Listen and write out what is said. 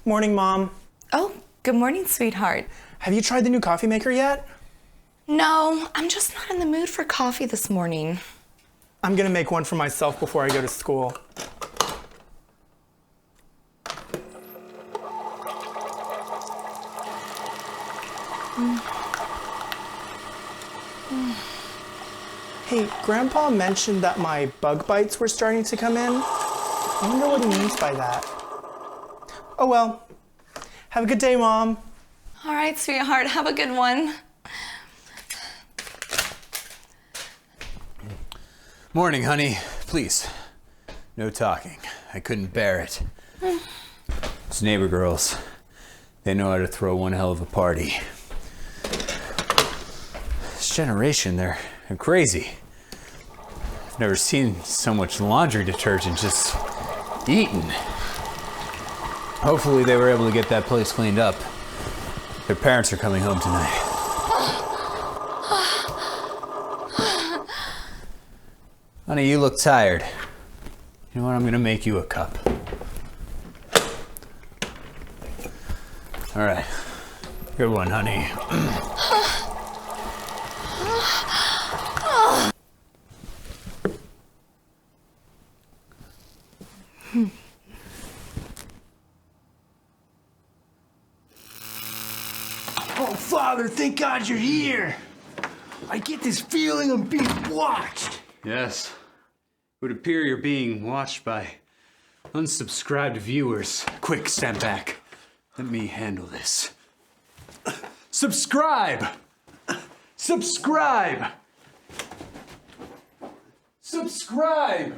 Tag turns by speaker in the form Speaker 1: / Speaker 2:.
Speaker 1: Morning, Mom.
Speaker 2: Oh, good morning, sweetheart.
Speaker 1: Have you tried the new coffee maker yet?
Speaker 2: No, I'm just not in the mood for coffee this morning.
Speaker 1: I'm gonna make one for myself before I go to school. Hey, Grandpa mentioned that my bug bites were starting to come in. I wonder what he means by that. Oh well. Have a good day, Mom.
Speaker 2: All right, sweetheart, have a good one.
Speaker 3: Morning, honey. Please, no talking. I couldn't bear it. Those neighbor girls, they know how to throw one hell of a party. This generation, they're crazy. I've never seen so much laundry detergent just eaten. Hopefully they were able to get that place cleaned up. Their parents are coming home tonight. Honey, you look tired. You know what? I'm gonna make you a cup. All right. Good one, honey.
Speaker 4: Oh, Father, thank God you're here. I get this feeling I'm being watched.
Speaker 3: Yes. It would appear you're being watched by unsubscribed viewers. Quick, stand back. Let me handle this. Subscribe! Subscribe! Subscribe!